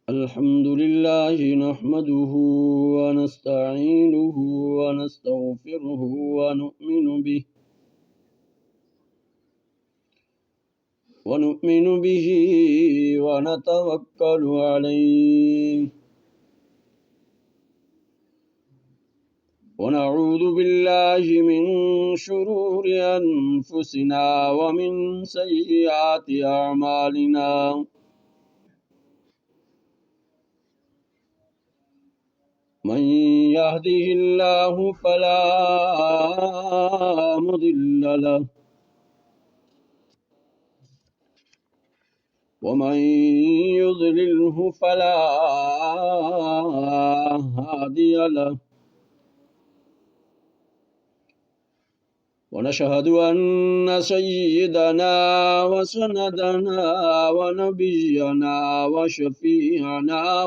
الحمد لله نحمده ونستعينه ونستغفره ونؤمن به ونتوكل عليه ونعوذ بالله من شرور أنفسنا ومن سيئات أعمالنا من يهده الله فلا مضل له ومن يضلله فلا هادي له ونشهد أن سيدنا وسندنا ونبينا وشفيعنا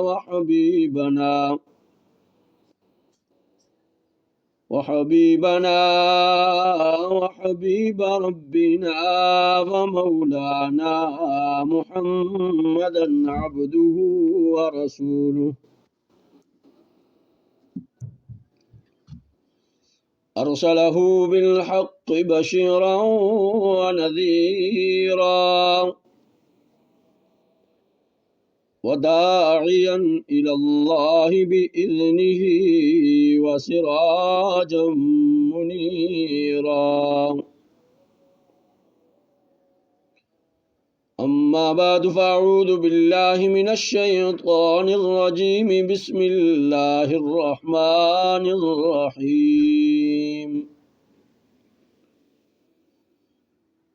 وحبيب ربنا ومولانا محمدا عبده ورسوله أرسله بالحق بشيرا ونذيرا وداعيا إلى الله بإذنه وسراجا منيرا أما بعد فأعوذ بالله من الشيطان الرجيم بسم الله الرحمن الرحيم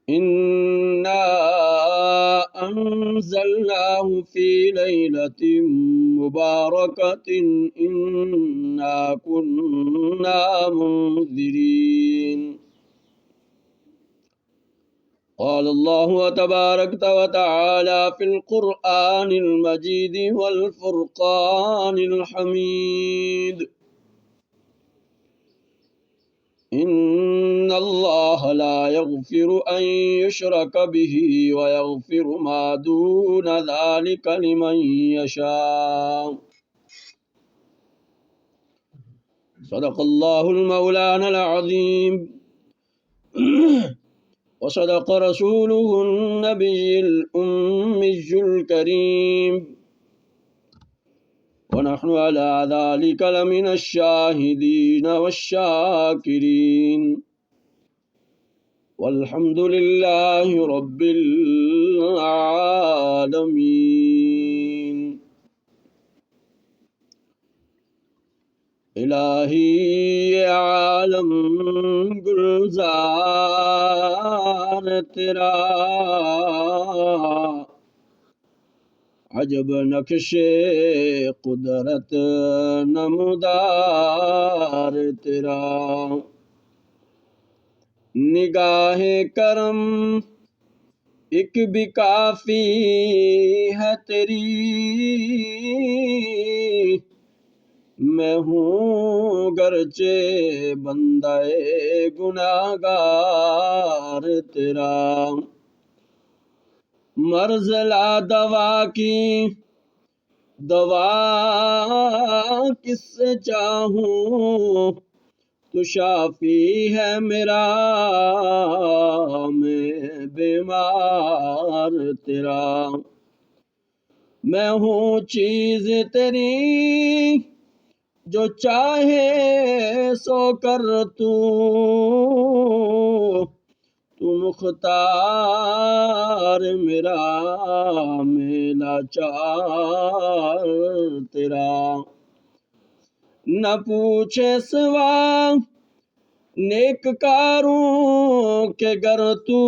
إنا أنزلناه في ليلة مباركة إنا كنا منذرين قال الله تبارك وتعالى في القرآن المجيد والفرقان الحميد إن الله لا يغفر أن يشرك به ويغفر ما دون ذلك لمن يشاء صدق الله المولانا العظيم وصدق رسوله النبي الأمي الكريم ونحن على ذلك لمن الشاهدين والشاكرين والحمد لله رب العالمين الہی عالم گلزار تیرا عجب نقش قدرت نمودار تیرا نگاہ کرم ایک بھی کافی ہے تیری میں ہوں گرچہ بندہ گناہگار تیرا مرض لا دوا کی دوا کس سے چاہوں تو شافی ہے میرا میں بیمار تیرا میں ہوں چیز تیری جو چاہے سو کر تو مختار میرا میں لاچار تیرا نہ پوچھے سوا نیک کاروں کے گر تو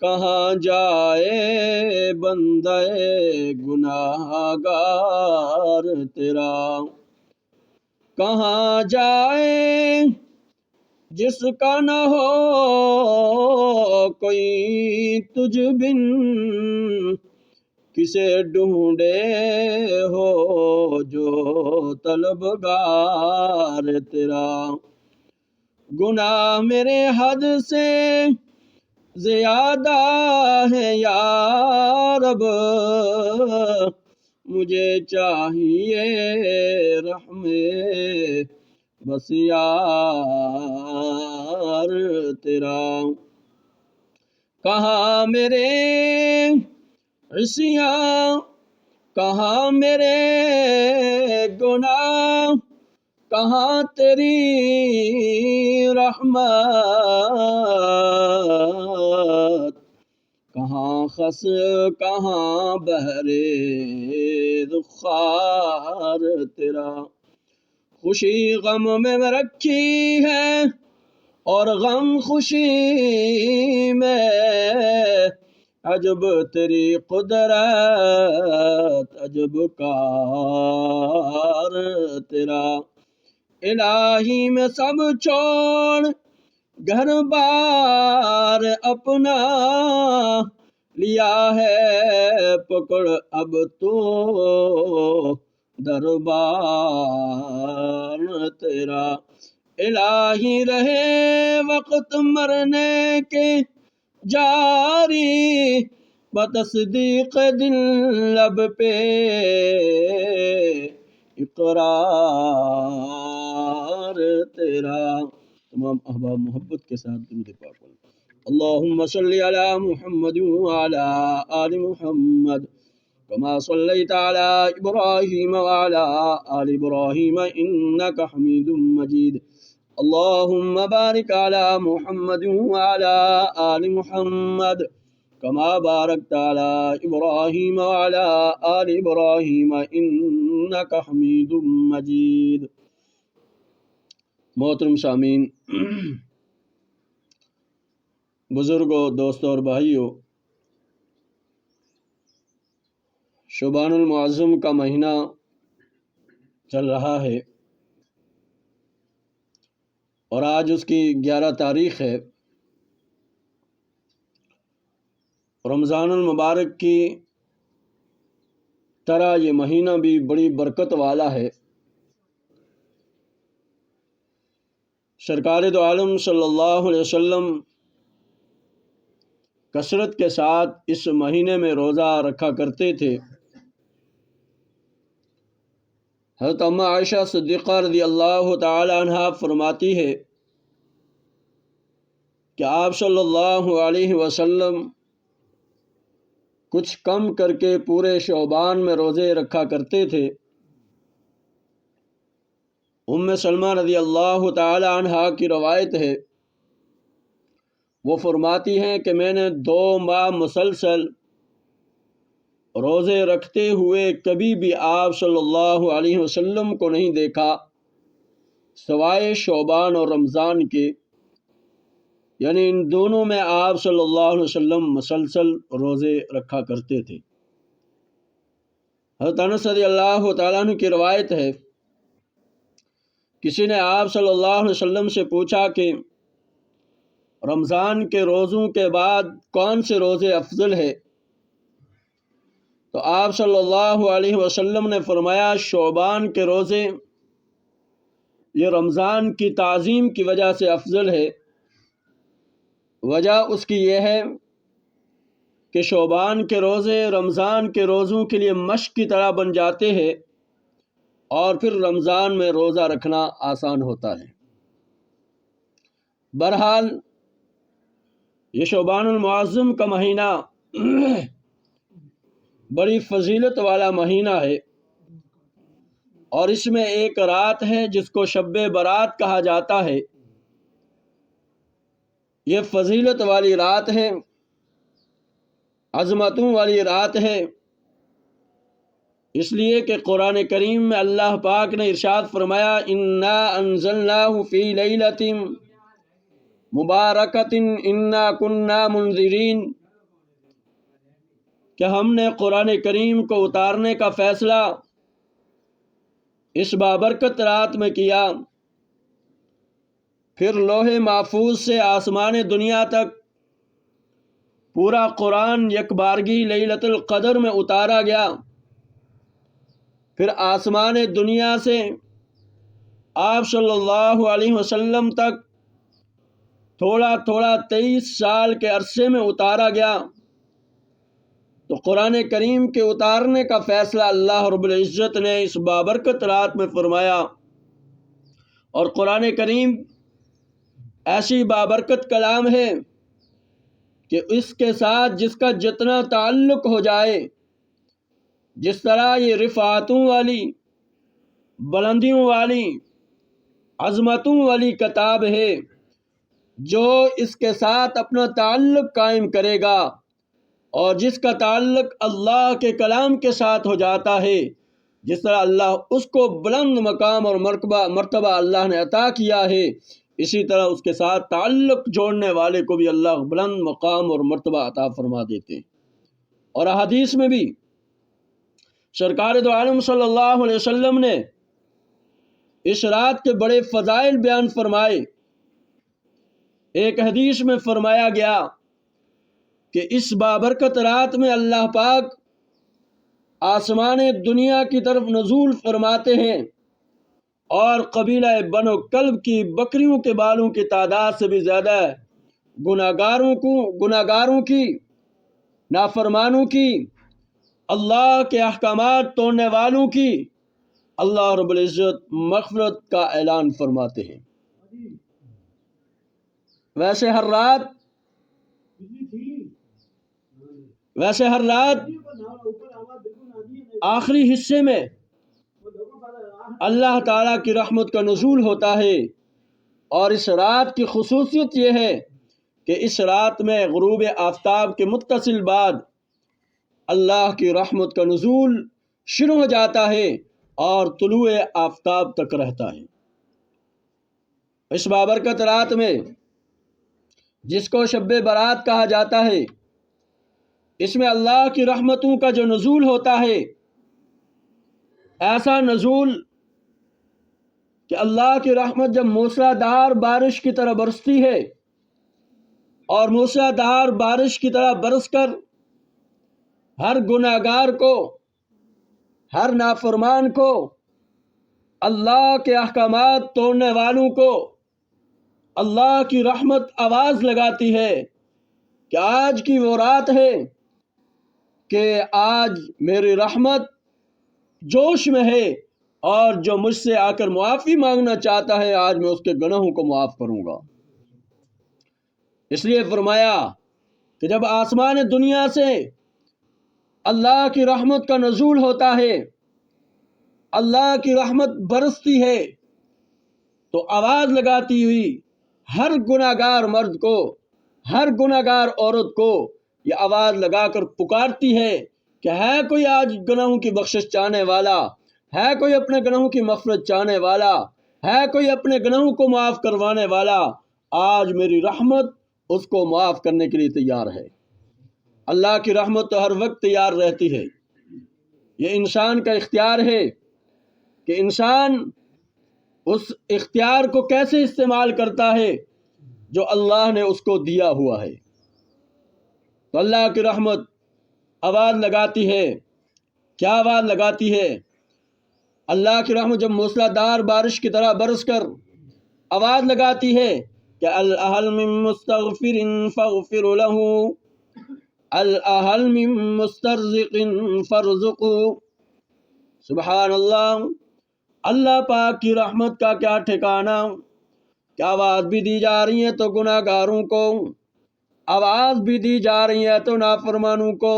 کہاں جائے بندہ گناہگار تیرا کہاں جائے جس کا نہ ہو کوئی تجھ بن کسے ڈھونڈے ہو جو طلبگار تیرا گناہ میرے حد سے زیادہ ہے یا رب، مجھے چاہیے رحم بس یار تیرا۔ کہاں میرے عصیاں، کہاں میرے گناہ، کہاں تیری رحمت، کہاں خس کہاں بہرے رخسار تیرا۔ خوشی غم میں رکھی ہے اور غم خوشی میں، عجب تیری قدرت عجب کار تیرا۔ الہی میں سب چھوڑ گھر بار اپنا، لیا ہے پکڑ اب تو دربار تیرا۔ الہی رہے وقت مرنے کے جاری، بتصدیق دل لب پہ اقرار تیرا۔ تمام احباب محبت کے ساتھ درود پاک پڑھیں۔ اللہم صلی علی محمد وعلی آل محمد کما صلیت علی ابراہیم وعلی آل ابراہیم انک حمید مجید۔ اللہم بارک علی محمد وعلی آل محمد کما بارکت علی ابراہیم وعلی آل ابراہیم انک حمید مجید۔ محترم سامعین، بزرگوں، دوستوں اور بھائیوں، شعبان المعظم کا مہینہ چل رہا ہے اور آج اس کی 11 تاریخ ہے۔ رمضان المبارک کی طرح یہ مہینہ بھی بڑی برکت والا ہے۔ سرکار دو عالم صلی اللہ علیہ وسلم کثرت کے ساتھ اس مہینے میں روزہ رکھا کرتے تھے۔ حضرت اماں عائشہ صدیقہ رضی اللہ تعالی عنہا فرماتی ہے کہ آپ صلی اللہ علیہ وسلم کچھ کم کر کے پورے شعبان میں روزے رکھا کرتے تھے۔ ام سلمہ رضی اللہ تعالی عنہا کی روایت ہے، وہ فرماتی ہیں کہ میں نے 2 ماہ مسلسل روزے رکھتے ہوئے کبھی بھی آپ صلی اللہ علیہ وسلم کو نہیں دیکھا سوائے شعبان اور رمضان کے، یعنی ان دونوں میں آپ صلی اللہ علیہ وسلم مسلسل روزے رکھا کرتے تھے۔ حضرت انس رضی اللہ تعالیٰ عنہ کی روایت ہے، کسی نے آپ صلی اللہ علیہ وسلم سے پوچھا کہ رمضان کے روزوں کے بعد کون سے روزے افضل ہے؟ تو آپ صلی اللہ علیہ وسلم نے فرمایا شعبان کے روزے یہ رمضان کی تعظیم کی وجہ سے افضل ہے۔ وجہ اس کی یہ ہے کہ شعبان کے روزے رمضان کے روزوں کے لیے مشق کی طرح بن جاتے ہیں اور پھر رمضان میں روزہ رکھنا آسان ہوتا ہے۔ بہرحال یہ شعبان المعظم کا مہینہ بڑی فضیلت والا مہینہ ہے، اور اس میں ایک رات ہے جس کو شب برات کہا جاتا ہے۔ یہ فضیلت والی رات ہے، عظمتوں والی رات ہے، اس لیے کہ قرآن کریم میں اللہ پاک نے ارشاد فرمایا انا انزلناہ فی لیلۃ مبارکۃ انا کنا منذرین، کہ ہم نے قرآن کریم کو اتارنے کا فیصلہ اس بابرکت رات میں کیا، پھر لوح محفوظ سے آسمان دنیا تک پورا قرآن یکبارگی لیلۃ القدر میں اتارا گیا، پھر آسمان دنیا سے آپ صلی اللہ علیہ وسلم تک تھوڑا تھوڑا 23 سال کے عرصے میں اتارا گیا، تو قرآن کریم کے اتارنے کا فیصلہ اللہ رب العزت نے اس بابرکت رات میں فرمایا۔ اور قرآن کریم ایسی بابرکت کلام ہے کہ اس کے ساتھ جس کا جتنا تعلق ہو جائے، جس طرح یہ رفعتوں والی، بلندیوں والی، عظمتوں والی کتاب ہے، جو اس کے ساتھ اپنا تعلق قائم کرے گا اور جس کا تعلق اللہ کے کلام کے ساتھ ہو جاتا ہے، جس طرح اللہ اس کو بلند مقام اور مرتبہ اللہ نے عطا کیا ہے، اسی طرح اس کے ساتھ تعلق جوڑنے والے کو بھی اللہ بلند مقام اور مرتبہ عطا فرما دیتے ہیں۔ اور احادیث میں بھی سرکار دو عالم صلی اللہ علیہ وسلم نے اس رات کے بڑے فضائل بیان فرمائے۔ ایک حدیث میں فرمایا گیا کہ اس بابرکت رات میں اللہ پاک آسمان دنیا کی طرف نزول فرماتے ہیں، اور قبیلہ بنو کلب کی بکریوں کے بالوں کی تعداد سے بھی زیادہ گناہگاروں کی، نافرمانوں کی، اللہ کے احکامات توڑنے والوں کی اللہ رب العزت مغفرت کا اعلان فرماتے ہیں۔ ویسے ہر رات آخری حصے میں اللہ تعالیٰ کی رحمت کا نزول ہوتا ہے، اور اس رات کی خصوصیت یہ ہے کہ اس رات میں غروب آفتاب کے متصل بعد اللہ کی رحمت کا نزول شروع ہو جاتا ہے اور طلوع آفتاب تک رہتا ہے۔ اس بابرکت رات میں جس کو شب برات کہا جاتا ہے، اس میں اللہ کی رحمتوں کا جو نزول ہوتا ہے، ایسا نزول کہ اللہ کی رحمت جب موسلا دھار بارش کی طرح برستی ہے، اور موسلا دھار بارش کی طرح برس کر ہر گناہگار کو، ہر نافرمان کو، اللہ کے احکامات توڑنے والوں کو اللہ کی رحمت آواز لگاتی ہے کہ آج کی وہ رات ہے کہ آج میری رحمت جوش میں ہے، اور جو مجھ سے آ کر معافی مانگنا چاہتا ہے، آج میں اس کے گناہوں کو معاف کروں گا۔ اس لیے فرمایا کہ جب آسمان دنیا سے اللہ کی رحمت کا نزول ہوتا ہے، اللہ کی رحمت برستی ہے، تو آواز لگاتی ہوئی ہر گناہگار مرد کو، ہر گناہگار عورت کو یہ آواز لگا کر پکارتی ہے کہ ہے کوئی آج گناہوں کی بخشش چاہنے والا، ہے کوئی اپنے گناہوں کی مغفرت چاہنے والا، ہے کوئی اپنے گناہوں کو معاف کروانے والا، آج میری رحمت اس کو معاف کرنے کے لیے تیار ہے۔ اللہ کی رحمت تو ہر وقت تیار رہتی ہے، یہ انسان کا اختیار ہے کہ انسان اس اختیار کو کیسے استعمال کرتا ہے جو اللہ نے اس کو دیا ہوا ہے۔ تو اللہ کی رحمت آواز لگاتی ہے، کیا آواز لگاتی ہے؟ اللہ کی رحمت جب موسلا دھار بارش کی طرح برس کر آواز لگاتی ہے کہ الأهل من مستغفر فاغفر له الأهل من مسترزق فارزقه۔ سبحان اللہ، اللہ پاک کی رحمت کا کیا ٹھکانہ کہ آواز بھی دی جا رہی ہے تو گناہگاروں کو، آواز بھی دی جا رہی ہے تو نافرمانوں کو،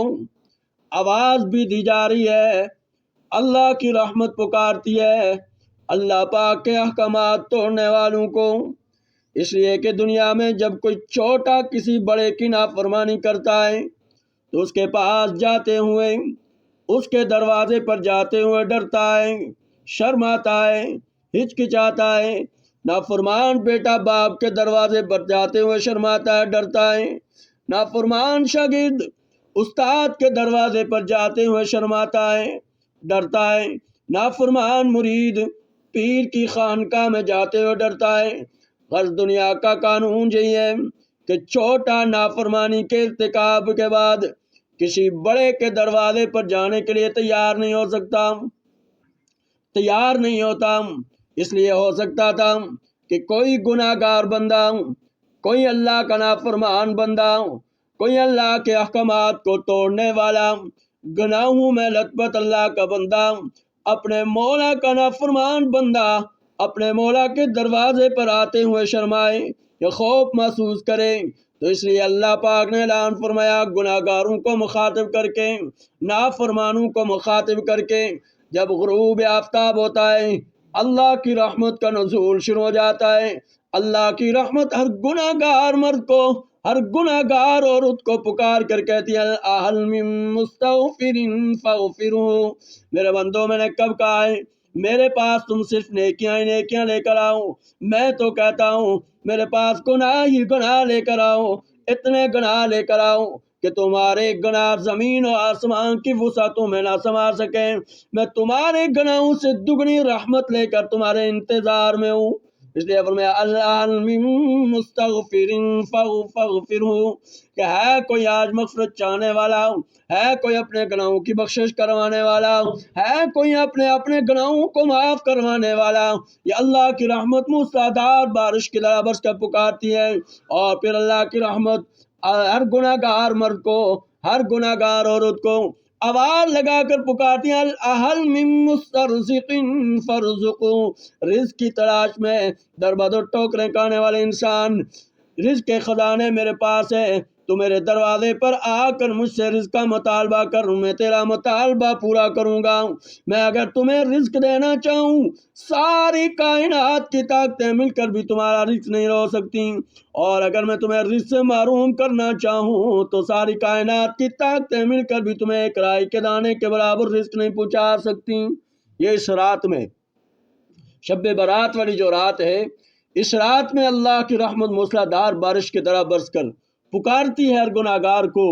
آواز بھی دی جا رہی ہے، اللہ کی رحمت پکارتی ہے اللہ پاک کے احکامات توڑنے والوں کو۔ اس لیے کہ دنیا میں جب کوئی چھوٹا کسی بڑے کی نافرمانی کرتا ہے تو اس کے پاس جاتے ہوئے، اس کے دروازے پر جاتے ہوئے ڈرتا ہے، شرماتا ہے، ہچکچاتا ہے۔ نافرمان بیٹا باپ کے دروازے پر جاتے ہوئے شرماتا ہے، ڈرتا ہے۔ نافرمان شاگرد استاد کے دروازے پر جاتے ہوئے شرماتا ہے، ڈرتا ہے۔ نافرمان مرید پیر کی خانقاہ میں جاتے ہوئے ڈرتا ہے۔ غرض دنیا کا قانون یہی ہے کہ چھوٹا نافرمانی کے ارتکاب کے بعد کسی بڑے کے دروازے پر جانے کے لیے تیار نہیں ہو سکتا، تیار نہیں ہوتا۔ اس لیے ہو سکتا تھا کہ کوئی گناہگار بندہ کوئی اللہ کا نافرمان بندہ، کوئی اللہ کے احکامات کو توڑنے والا، گناہوں میں لت پت اللہ کا بندہ، اپنے مولا کا نافرمان بندہ اپنے مولا کے دروازے پر آتے ہوئے شرمائے یا خوف محسوس کرے، تو اس لیے اللہ پاک نے اعلان فرمایا گناہ گاروں کو مخاطب کر کے، نافرمانوں کو مخاطب کر کے، جب غروب آفتاب ہوتا ہے اللہ کی رحمت کا نزول شروع ہو جاتا ہے۔ اللہ کی رحمت ہر گناہ گار مرد کو، ہر گناہ گار عورت کو پکار کر کہتی ہے اہل من مستغفر فاغفرہ، میرے بندوں میں نے کب کہا ہے میرے پاس تم صرف نیکیاں ہی نیکیاں لے کر آؤ؟ میں تو کہتا ہوں میرے پاس گناہ ہی گناہ لے کر آؤ، اتنے گناہ لے کر آؤ کہ تمہارے گناہ زمین و آسمان کی وسعتوں میں نہ سما سکیں۔ میں تمہارے گناہوں سے دگنی رحمت لے کر تمہارے انتظار میں ہوں۔ اس لیے فرمایا اللہ من مستغفر فاغفرہ، کہ ہے کوئی آج مغفرت چاہنے والا، ہے کوئی اپنے گناہوں کی بخشش کروانے والا، ہے کوئی اپنے گناہوں کو معاف کروانے والا، یہ اللہ کی رحمت موسلادھار بارش کی طرح برس کر پکارتی ہے۔ اور پھر اللہ کی رحمت ہر گناہ گار مرد کو، ہر گناہ گار عورت کو آواز لگا کر پکارتی ہیں اہل من مسترزق فرزقو، رزق کی تلاش میں در بدر ٹوکریں کھانے والے انسان، رزق کے خزانے میرے پاس ہے، تو میرے دروازے پر آ کر مجھ سے رزق کا مطالبہ کر، میں تیرا مطالبہ پورا کروں گا۔ میں اگر تمہیں رزق دینا چاہوں ساری کائنات کی طاقتیں مل کر بھی تمہارا رزق نہیں رو سکتی، اور اگر میں تمہیں رزق سے محروم کرنا چاہوں تو ساری کائنات کی طاقتیں مل کر بھی تمہیں ایک رائی کے دانے کے برابر رزق نہیں پہنچا سکتی۔ یہ اس رات میں، شب برات والی جو رات ہے، اس رات میں اللہ کی رحمت موسلادھار بارش کی طرح برس کر پکارتی ہے ہر گناہ گار کو،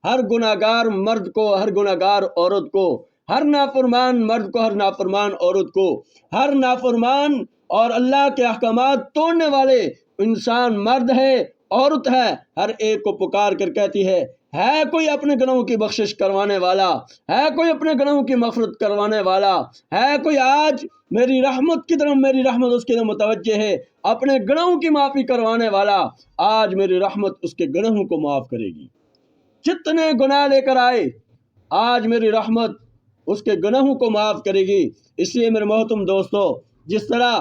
ہر گناہ گار مرد کو، ہر گناہ گار عورت کو، ہر نافرمان مرد کو، ہر نافرمان عورت کو، ہر نافرمان اور اللہ کے احکامات توڑنے والے انسان مرد ہے عورت ہے، ہر ایک کو پکار کر کہتی ہے کوئی اپنے گناہوں کی بخشش کروانے والا، ہے کوئی اپنے گناہوں کی مغفرت کروانے والا، ہے کوئی آج میری رحمت کی طرف، میری رحمت اس کی طرف متوجہ ہے، اپنے گناہوں کی معافی کروانے والا، آج میری رحمت اس کے گناہوں کو معاف کرے گی۔ جتنے گناہ لے کر آئے آج میری رحمت اس کے گناہوں کو معاف کرے گی۔ اس لیے میرے محترم دوستو، جس طرح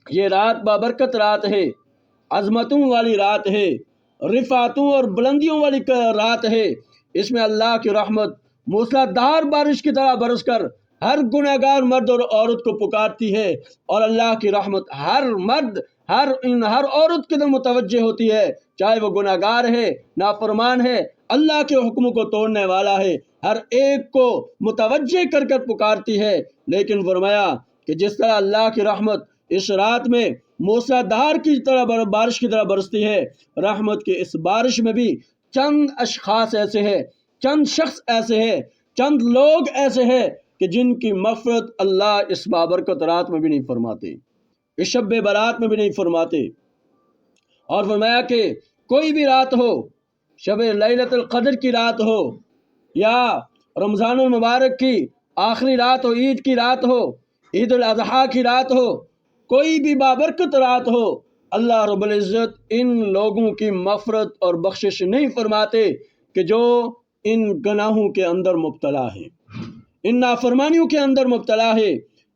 یہ رات بابرکت رات ہے، عظمتوں والی رات ہے، رفعتوں اور بلندیوں والی رات ہے، اس میں اللہ کی رحمت موسلادھار بارش کی طرح برس کر ہر گناہ گار مرد اور عورت کو پکارتی ہے، اور اللہ کی رحمت ہر مرد ہر عورت کی طرف متوجہ ہوتی ہے، چاہے وہ گناہ گار ہے، نافرمان ہے، اللہ کے حکموں کو توڑنے والا ہے، ہر ایک کو متوجہ کر کر پکارتی ہے۔ لیکن فرمایا کہ جس طرح اللہ کی رحمت اس رات میں موسلادھار کی طرح بارش کی طرح برستی ہے، رحمت کی اس بارش میں بھی چند اشخاص ایسے ہیں، چند شخص ایسے ہیں، چند لوگ ایسے ہیں کہ جن کی مغفرت اللہ اس بابرکت رات میں بھی نہیں فرماتے، اس شب برات میں بھی نہیں فرماتے۔ اور فرمایا کہ کوئی بھی رات ہو، شب لیلۃ القدر کی رات ہو، یا رمضان المبارک کی آخری رات ہو، عید کی رات ہو، عید الاضحیٰ کی رات ہو، کوئی بھی بابرکت رات ہو، اللہ رب العزت ان لوگوں کی مغفرت اور بخشش نہیں فرماتے کہ جو ان گناہوں کے اندر مبتلا ہے، ان نافرمانیوں کے اندر مبتلا ہے۔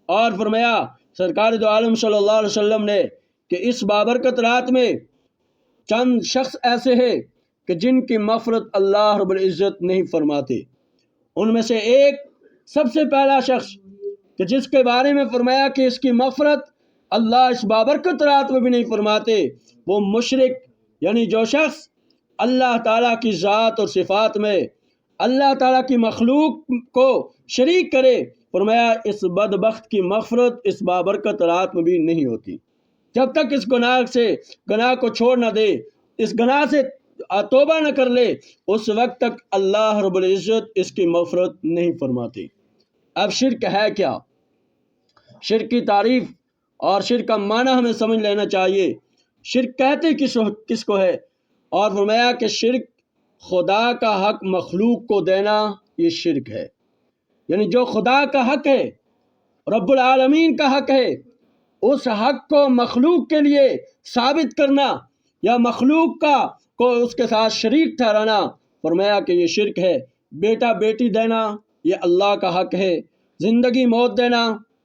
اور فرمایا سرکار دو عالم صلی اللہ علیہ وسلم نے کہ اس بابرکت رات میں چند شخص ایسے ہیں کہ جن کی مغفرت اللہ رب العزت نہیں فرماتے۔ ان میں سے ایک سب سے پہلا شخص کہ جس کے بارے میں فرمایا کہ اس کی مغفرت اللہ اس بابرکت رات میں بھی نہیں فرماتے، وہ مشرک، یعنی جو شخص اللہ تعالیٰ کی ذات اور صفات میں اللہ تعالیٰ کی مخلوق کو شریک کرے، فرمایا اس بدبخت کی مغفرت اس بابرکت رات میں بھی نہیں ہوتی۔ جب تک اس گناہ کو چھوڑ نہ دے، اس گناہ سے توبہ نہ کر لے، اس وقت تک اللہ رب العزت اس کی مغفرت نہیں فرماتی۔ اب شرک ہے کیا؟ شرک کی تعریف اور شرک کا معنی ہمیں سمجھ لینا چاہیے۔ شرک کہتے کس کو ہے؟ اور فرمایا کہ شرک خدا کا حق مخلوق کو دینا، یہ شرک ہے۔ یعنی جو خدا کا حق ہے، رب العالمین کا حق ہے، اس حق کو مخلوق کے لیے ثابت کرنا، یا مخلوق کو اس کے ساتھ شریک ٹھہرانا، فرمایا کہ یہ شرک ہے۔ بیٹا بیٹی دینا یہ اللہ کا حق ہے، زندگی موت دینا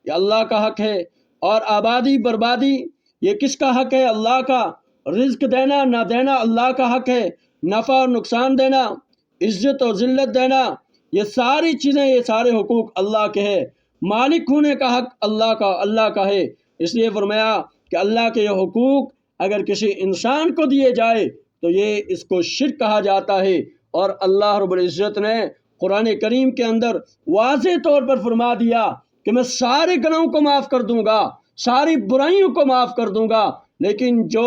یہ اللہ کا حق ہے، اور آبادی بربادی یہ کس کا حق ہے؟ اللہ کا۔ رزق دینا نہ دینا اللہ کا حق ہے، نفع اور نقصان دینا، عزت اور ذلت دینا، یہ ساری چیزیں، یہ سارے حقوق اللہ کے ہیں۔ مالک ہونے کا حق اللہ کا ہے۔ اس لیے فرمایا کہ اللہ کے یہ حقوق اگر کسی انسان کو دیے جائے تو یہ اس کو شرک کہا جاتا ہے۔ اور اللہ رب العزت نے قرآن کریم کے اندر واضح طور پر فرما دیا کہ میں سارے گناہوں کو معاف کر دوں گا، ساری برائیوں کو معاف کر دوں گا، لیکن جو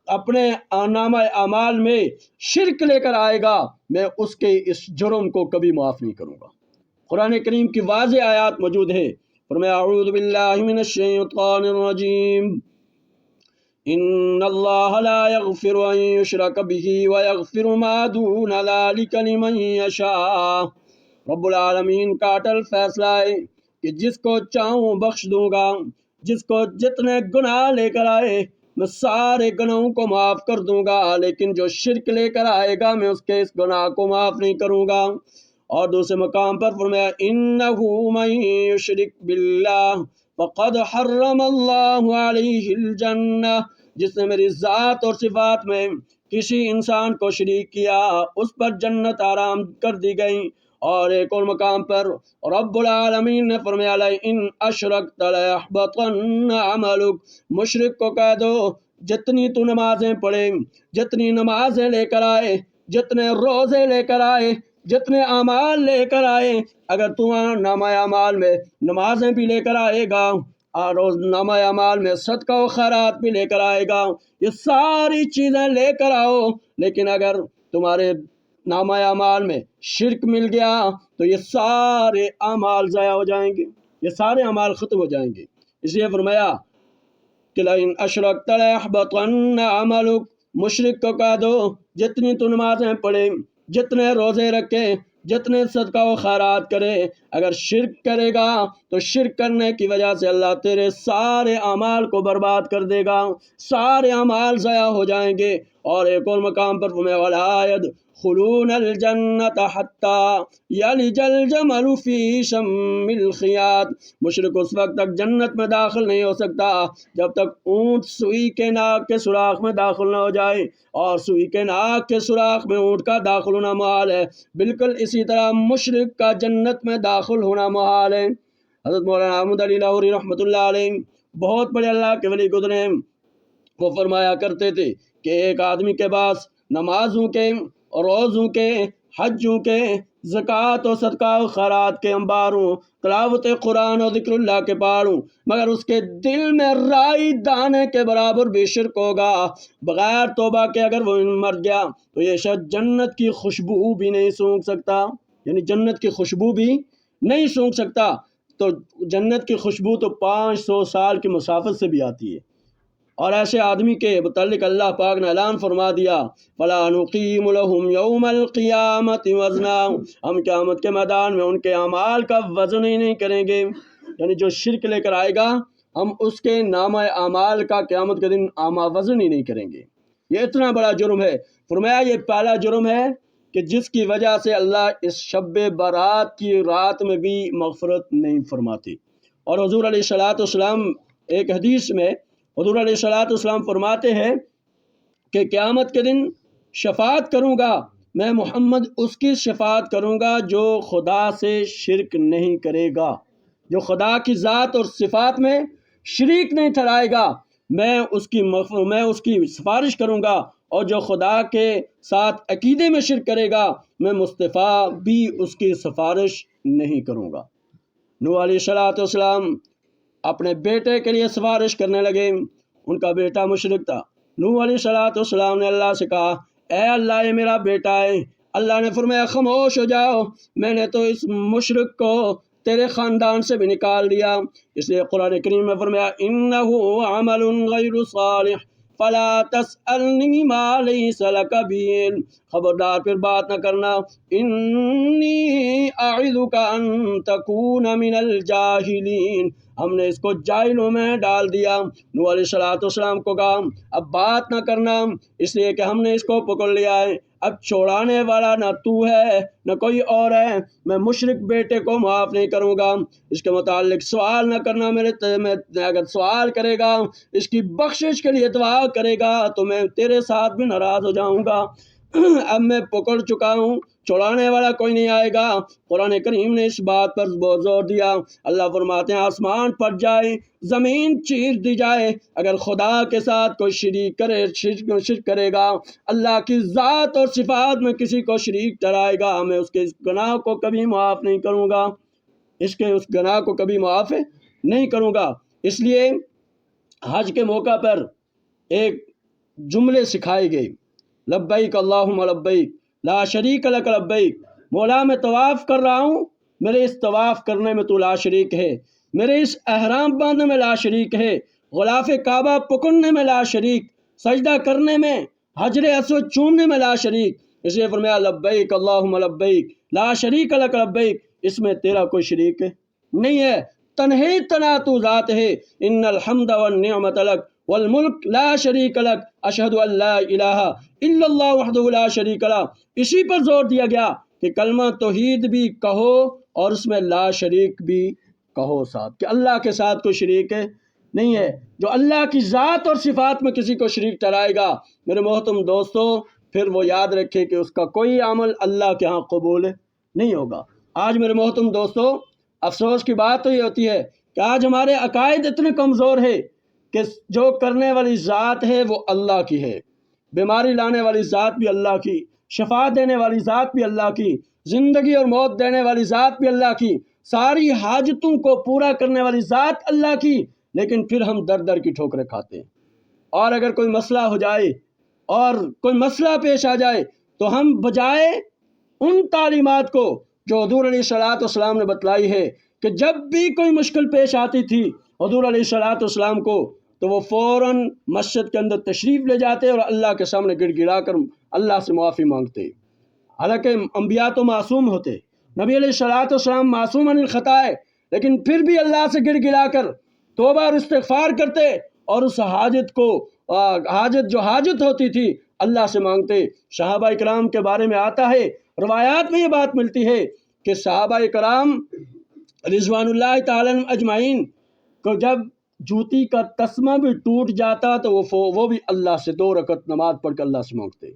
اپنے نامہ اعمال میں شرک لے کر آئے گا میں اس کے اس جرم کو کبھی معاف نہیں کروں گا۔ قرآن کریم کی واضح آیات موجود ہے۔ فرمایا اعوذ باللہ من الشیطان الرجیم، ان اللہ لا یغفر ان یشرک بہ ویغفر ما دون ذلک لمن یشاء۔ رب العالمین کا اٹل فیصلہ ہے کہ جس کو چاہوں بخش دوں گا، جس کو جتنے گناہ لے کر آئے میں سارے گناہوں کو معاف کر دوں گا، لیکن جو شرک لے کر آئے گا میں اس کے اس گناہ کو معاف نہیں کروں گا۔ اور دوسرے مقام پر فرمایا انہ من یشرک باللہ فقد حرم اللہ علیہ الجنہ، جس نے میری ذات اور صفات میں کسی انسان کو شریک کیا اس پر جنت حرام کر دی گئی۔ اور ایک اور مقام پر رب العالمین نے فرمایا لئن اشرکت لیحبطن عملک، مشرک کو کہہ دو جتنی تو نمازیں پڑھے، جتنی نمازیں لے کر آئے، جتنے روزے لے کر آئے، جتنے اعمال لے کر آئے، اگر تو نامہ اعمال میں نمازیں بھی لے کر آئے گا اور نامہ اعمال میں صدقہ و خیرات بھی لے کر آئے گا، یہ ساری چیزیں لے کر آؤ، لیکن اگر تمہارے نامہ اعمال میں شرک مل گیا تو یہ سارے اعمال ضائع ہو جائیں گے، یہ سارے اعمال ختم ہو جائیں گے۔ اس لیے فرمایا کہ لئن اشرکت لیحبطن عملک، مشرک کو کہہ دو جتنی تو نمازیں پڑھے، جتنے روزے رکھے، جتنے صدقہ و خیرات کرے، اگر شرک کرے گا تو شرک کرنے کی وجہ سے اللہ تیرے سارے اعمال کو برباد کر دے گا، سارے اعمال ضائع ہو جائیں گے۔ اور ایک اور مقام پر فرمایا وَلَا يَدْخُلُونَ الْجَنَّةَ حَتَّى يَلِجَ الْجَمَلُ فِي سَمِّ الْخِيَاطِ، مشرک اس وقت تک جنت میں داخل نہیں ہو سکتا جب تک اونٹ سوئی کے ناک کے سوراخ میں داخل نہ ہو جائے، اور سوئی کے ناک کے سوراخ میں اونٹ کا داخل ہونا محال ہے، بالکل اسی طرح مشرک کا جنت میں داخل ہونا محال ہے۔ حضرت مولانا احمد علی لاہوری رحمۃ اللہ علیہ بہت بڑے اللہ کے ولی گزرے، وہ فرمایا کرتے تھے کہ ایک آدمی کے پاس نمازوں کے، روزوں کے، حجوں کے، زکوٰۃ و صدقہ و خیرات کے انبار ہوں، تلاوت قرآن اور ذکر اللہ کے پہاڑ ہوں، مگر اس کے دل میں رائی دانے کے برابر بھی شرک ہوگا، بغیر توبہ کے اگر وہ مر گیا تو یہ شخص جنت کی خوشبو بھی نہیں سونگھ سکتا، یعنی جنت کی خوشبو بھی نہیں سونگھ سکتا۔ تو جنت کی خوشبو تو 500 سال کی مسافت سے بھی آتی ہے۔ اور ایسے آدمی کے متعلق اللہ پاک نے اعلان فرما دیا فَلَا نُقِيمُ لَهُمْ يَوْمَ الْقِيَامَةِ وَزْنًا، ہم قیامت کے میدان میں ان کے اعمال کا وزن ہی نہیں کریں گے، یعنی جو شرک لے کر آئے گا ہم اس کے نامہ اعمال کا قیامت کے دن وزن ہی نہیں کریں گے۔ یہ اتنا بڑا جرم ہے۔ فرمایا یہ پہلا جرم ہے کہ جس کی وجہ سے اللہ اس شب برات کی رات میں بھی مغفرت نہیں فرماتے۔ اور حضور علیہ الصلوۃ والسلام ایک حدیث میں حضور علیہ الصلوۃ والسلام فرماتے ہیں کہ قیامت کے دن شفاعت کروں گا میں، محمد اس کی شفاعت کروں گا جو خدا سے شرک نہیں کرے گا، جو خدا کی ذات اور صفات میں شریک نہیں ٹھہرائے گا، میں اس کی سفارش کروں گا، اور جو خدا کے ساتھ عقیدے میں شرک کرے گا میں مصطفیٰ بھی اس کی سفارش نہیں کروں گا۔ نوح علیہ الصلوۃ والسلام اپنے بیٹے کے لیے سفارش کرنے لگے، ان کا بیٹا مشرک تھا۔ نوح علیہ الصلوۃ والسلام نے اللہ سے کہا اے اللہ یہ میرا بیٹا ہے۔ اللہ نے فرمایا خاموش ہو جاؤ، میں نے تو اس مشرک کو تیرے خاندان سے بھی نکال دیا۔ اس لیے قرآن کریم میں فرمایا انہ عمل غیر صالح فلا تسألنی ما لیس لک بہ علم، خبردار پھر بات نہ کرنا، انی اعظک ان تکون من الجاہلین، ہم نے اس کو جاہلوں میں ڈال دیا۔ نوح علیہ السلام کو کہا اب بات نہ کرنا، اس لیے کہ ہم نے اس کو پکڑ لیا ہے، اب چھوڑانے والا نہ تو ہے نہ کوئی اور ہے، میں مشرک بیٹے کو معاف نہیں کروں گا، اس کے متعلق سوال نہ کرنا میں اگر سوال کرے گا، اس کی بخشش کے لیے دعا کرے گا تو میں تیرے ساتھ بھی ناراض ہو جاؤں گا۔ اب میں پکڑ چکا ہوں، چھڑانے والا کوئی نہیں آئے گا۔ قرآن کریم نے اس بات پر بہت زور دیا۔ اللہ فرماتے ہیں آسمان پھٹ جائے، زمین چیر دی جائے، اگر خدا کے ساتھ کوئی شرک کرے گا، اللہ کی ذات اور صفات میں کسی کو شریک ٹھہرائے گا، میں اس کے اس گناہ کو کبھی معاف نہیں کروں گا، اس گناہ کو کبھی معاف نہیں کروں گا۔ اس لیے حج کے موقع پر ایک جملے سکھائے گئے، لبیک اللہم لبیک لا شریک لک لبیک، مولا میں طواف کر رہا ہوں، میرے اس طواف کرنے میں تو لا شریک ہے، میرے اس احرام باندھنے میں لا شریک ہے، غلاف کعبہ پکڑنے میں لا شریک، سجدہ کرنے میں، حجر اسود چومنے میں لا شریک۔ اس لیے فرمایا لبیک اللہم لبیک لا شریک لک لبیک، اس میں تیرا کوئی شریک نہیں ہے، تنہی تنہا تو ذات ہے، ان الحمد والنعمت لک والملک لا شریک لک اشہد ان لا الہ الا اللہ وحدہ لا شریک لہ۔ اسی پر زور دیا گیا کہ کلمہ توحید بھی کہو اور اس میں لا شریک بھی کہو ساتھ، کہ اللہ کے ساتھ کوئی شریک نہیں ہے۔ جو اللہ کی ذات اور صفات میں کسی کو شریک ٹھہرائے گا میرے محترم دوستو، پھر وہ یاد رکھے کہ اس کا کوئی عمل اللہ کے ہاں قبول نہیں ہوگا۔ آج میرے محترم دوستو افسوس کی بات تو یہ ہوتی ہے کہ آج ہمارے عقائد اتنے کمزور ہے کہ جو کرنے والی ذات ہے وہ اللہ کی ہے، بیماری لانے والی ذات بھی اللہ کی، شفا دینے والی ذات بھی اللہ کی، زندگی اور موت دینے والی ذات بھی اللہ کی، ساری حاجتوں کو پورا کرنے والی ذات اللہ کی، لیکن پھر ہم در در کی ٹھوکریں کھاتے ہیں۔ اور اگر کوئی مسئلہ ہو جائے اور کوئی مسئلہ پیش آ جائے تو ہم بجائے ان تعلیمات کو جو حضور علیہ السلام نے بتلائی ہے کہ جب بھی کوئی مشکل پیش آتی تھی حضور علیہ السلام کو، تو وہ فوراً مسجد کے اندر تشریف لے جاتے اور اللہ کے سامنے گڑ گڑا کر اللہ سے معافی مانگتے۔ حالانکہ انبیاء تو معصوم ہوتے، نبی علیہ السلام معصوم عن الخطا ہے، لیکن پھر بھی اللہ سے گڑ گڑا کر توبہ اور استغفار کرتے اور اس حاجت جو حاجت ہوتی تھی اللہ سے مانگتے۔ صحابہ کرام کے بارے میں آتا ہے، روایات میں یہ بات ملتی ہے کہ صحابہ کرام رضوان اللہ تعالی اجمعین کو جب جوتی کا تسمہ بھی ٹوٹ جاتا تو وہ بھی اللہ سے 2 رکعت نماز پڑھ کر اللہ سے مانگتے،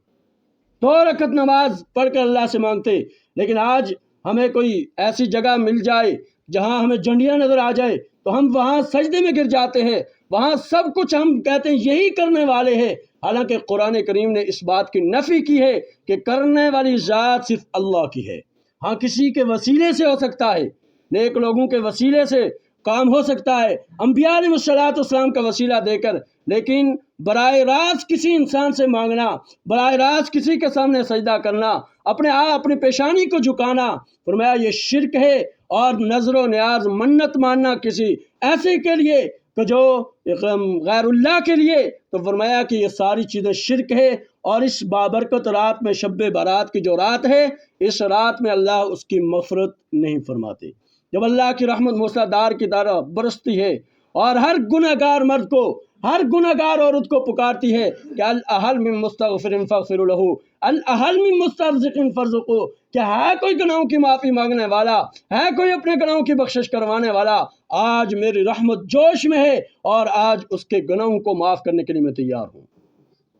2 رکعت نماز پڑھ کر اللہ سے مانگتے۔ لیکن آج ہمیں کوئی ایسی جگہ مل جائے جہاں ہمیں جھنڈیاں نظر آ جائے تو ہم وہاں سجدے میں گر جاتے ہیں، وہاں سب کچھ ہم کہتے ہیں یہی کرنے والے ہیں، حالانکہ قرآن کریم نے اس بات کی نفی کی ہے کہ کرنے والی ذات صرف اللہ کی ہے۔ ہاں کسی کے وسیلے سے ہو سکتا ہے، نیک لوگوں کے وسیلے سے کام ہو سکتا ہے، انبیاء علیہ السلام کا وسیلہ دے کر، لیکن براہ راست کسی انسان سے مانگنا، براہ راست کسی کے سامنے سجدہ کرنا، اپنی پیشانی کو جھکانا، فرمایا یہ شرک ہے۔ اور نظر و نیاز منت ماننا کسی ایسے کے لیے کہ جو غیر اللہ کے لیے، تو فرمایا کہ یہ ساری چیزیں شرک ہے۔ اور اس بابرکت رات میں، شب برات کی جو رات ہے، اس رات میں اللہ اس کی مغفرت نہیں فرماتے۔ جب اللہ کی رحمت موسیٰ دار کی طرح برستی ہے اور ہر گناہ گار مرد کو، ہر گناہ گار عورت کو پکارتی ہے کہ الاحل من مستغفر فاغفر لہ، الاحل من مسترزق فارزقہ، کہ ہے کوئی گناہوں کی معافی مانگنے والا، ہے کوئی اپنے گناہوں کی بخشش کروانے والا، آج میری رحمت جوش میں ہے اور آج اس کے گناہوں کو معاف کرنے کے لیے میں تیار ہوں۔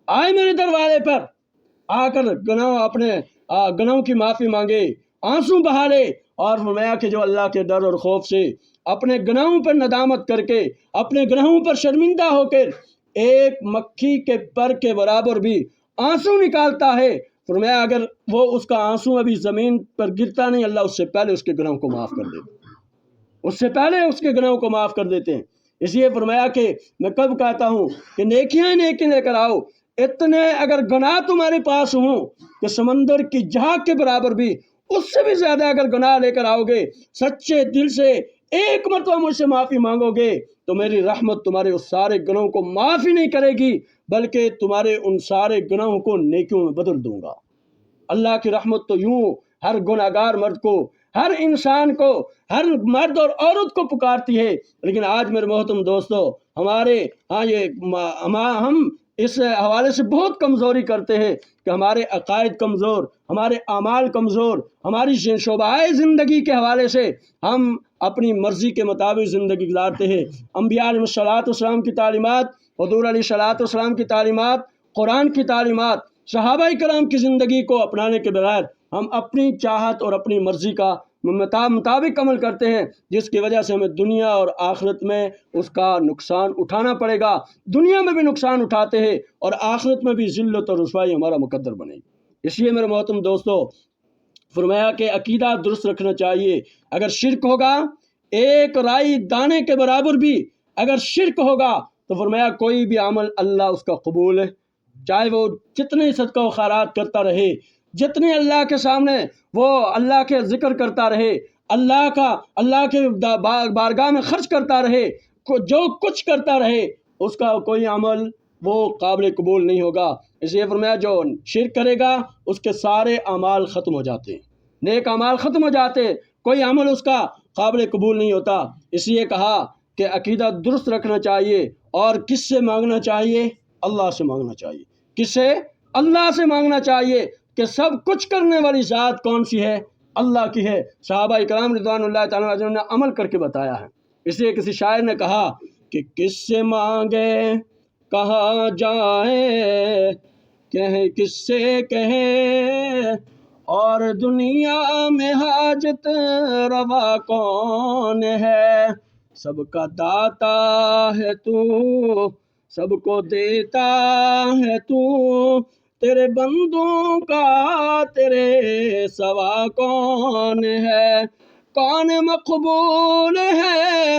آئے میرے دروازے پر آ کر اپنے گناہوں کی معافی مانگے، آنسو بہا لے، اور فرمایا کہ جو اللہ کے ڈر اور خوف سے اپنے گناہوں پر ندامت کر کے، اپنے گناہوں پر شرمندہ ہو کر ایک مکھی کے پر کے برابر بھی آنسو نکالتا ہے، فرمایا اگر وہ اس کا آنسو ابھی زمین پر گرتا نہیں، اللہ اس سے پہلے اس کے گناہوں کو معاف کر دیتے، اس سے پہلے اس کے گناہوں کو معاف کر دیتے ہیں۔ اس لیے فرمایا کہ میں کب کہتا ہوں کہ نیکیاں ہی نیکی لے کر آؤ، اتنے اگر گناہ تمہارے پاس ہوں کہ سمندر کی جھاگ کے برابر بھی، اس سے بھی زیادہ اگر گناہ لے کر آؤ گے، سچے دل سے ایک مرتبہ مجھ سے معافی مانگو گے، تو میری رحمت تمہارے اس سارے گناہوں کو معافی نہیں کرے گی، بلکہ تمہارے ان سارے گناہوں کو نیکیوں میں بدل دوں گا۔ اللہ کی رحمت تو یوں ہر گناہگار مرد کو، ہر انسان کو، ہر مرد اور عورت کو پکارتی ہے۔ لیکن آج میرے محترم دوستو، ہم اس حوالے سے بہت کمزوری کرتے ہیں کہ ہمارے عقائد کمزور، ہمارے اعمال کمزور، ہماری شعبۂ زندگی کے حوالے سے ہم اپنی مرضی کے مطابق زندگی گزارتے ہیں۔ انبیاء علیہ الصلوۃ والسلام کی تعلیمات، حضور علیہ الصلوۃ والسلام کی تعلیمات، قرآن کی تعلیمات، صحابہ کرام کی زندگی کو اپنانے کے بغیر ہم اپنی چاہت اور اپنی مرضی کا مطابق عمل کرتے ہیں، جس کی وجہ سے ہمیں دنیا اور آخرت میں اس کا نقصان اٹھانا پڑے گا۔ دنیا میں بھی نقصان اٹھاتے ہیں اور آخرت میں بھی ذلت اور رسوائی ہمارا مقدر بنے گی۔ اس لیے میرے محترم دوستو، فرمایا کہ عقیدہ درست رکھنا چاہیے۔ اگر شرک ہوگا، ایک رائی دانے کے برابر بھی اگر شرک ہوگا تو فرمایا کوئی بھی عمل اللہ اس کا قبول ہے، چاہے وہ جتنے صدقہ و خیرات کرتا رہے، جتنے اللہ کے سامنے وہ اللہ کے ذکر کرتا رہے، اللہ کے بارگاہ میں خرچ کرتا رہے، جو کچھ کرتا رہے، اس کا کوئی عمل وہ قابل قبول نہیں ہوگا۔ اس لیے فرمایا جو شرک کرے گا اس کے سارے اعمال ختم ہو جاتے ہیں، نیک اعمال ختم ہو جاتے، کوئی عمل اس کا قابل قبول نہیں ہوتا۔ اس لیے کہا کہ عقیدہ درست رکھنا چاہیے۔ اور کس سے مانگنا چاہیے؟ اللہ سے مانگنا چاہیے۔ کس سے؟ اللہ سے مانگنا چاہیے کہ سب کچھ کرنے والی ذات کون سی ہے؟ اللہ کی ہے۔ صحابہ کرام رضوان اللہ تعالیٰ عنہم نے عمل کر کے بتایا ہے۔ اس لیے کسی شاعر نے کہا کہ کس سے مانگے کہاں جائیں، کس سے کہیں، اور دنیا میں حاجت روا کون ہے؟ سب کا داتا ہے تو، سب کو دیتا ہے تو، تیرے بندوں کا تیرے سوا کون ہے؟ کون مقبول ہے،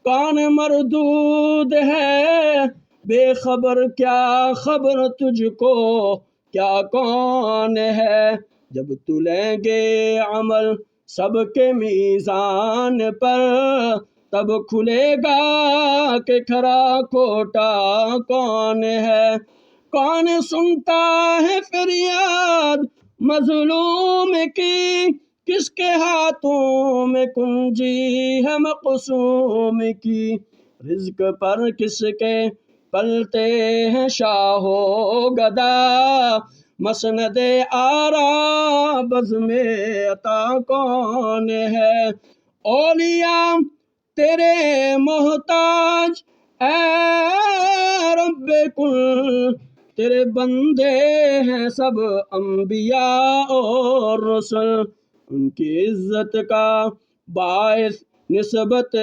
کون مردود ہے، بے خبر کیا خبر تجھ کو، کیا کون ہے؟ جب تلیں گے عمل سب کے میزان پر، تب کھلے گا کہ کھرا کھوٹا کون ہے؟ کون سنتا ہے فریاد مظلوم کی، کس کے ہاتھوں میں کنجی ہے مقسوم کی؟ رزق پر کس کے پلتے ہیں شاہ و گدا، مسند آرا بزم عطا کون ہے؟ اولیاء تیرے محتاج اے رب کل، تیرے بندے ہیں سب انبیاء اور رسل، ان کی عزت کا باعث نسبت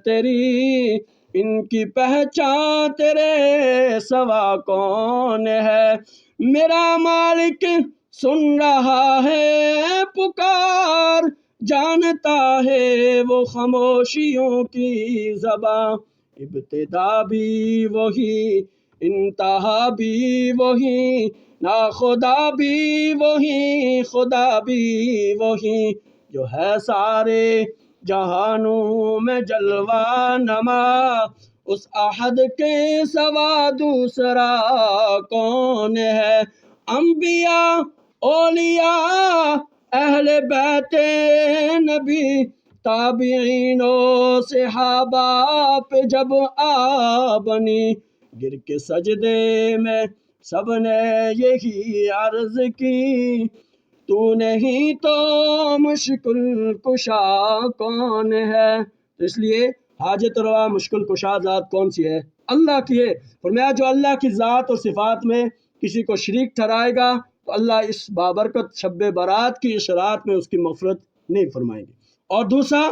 تیری، ان کی پہچان تیرے سوا کون ہے؟ میرا مالک سن رہا ہے پکار، جانتا ہے وہ خاموشیوں کی زباں، ابتدا بھی وہی انتہا بھی وہی، ناخدا بھی وہی خدا بھی وہی، جو ہے سارے جہانوں میں جلوہ نما، اس احد کے سوا دوسرا کون ہے؟ انبیاء اولیاء اہل بیت نبی، تابعین و صحابہ پہ جب آ بنی، گر کے سجدے میں سب نے یہی عرض کی، تو نہیں تو مشکل کشا کون ہے؟ اس لیے حاجت روا مشکل کشا ذات کون سی ہے؟ اللہ کی ہے۔ فرمایا جو اللہ کی ذات اور صفات میں کسی کو شریک ٹھہرائے گا تو اللہ اس بابرکت شب برات کی اس رات میں اس کی مغفرت نہیں فرمائیں گے۔ اور دوسرا،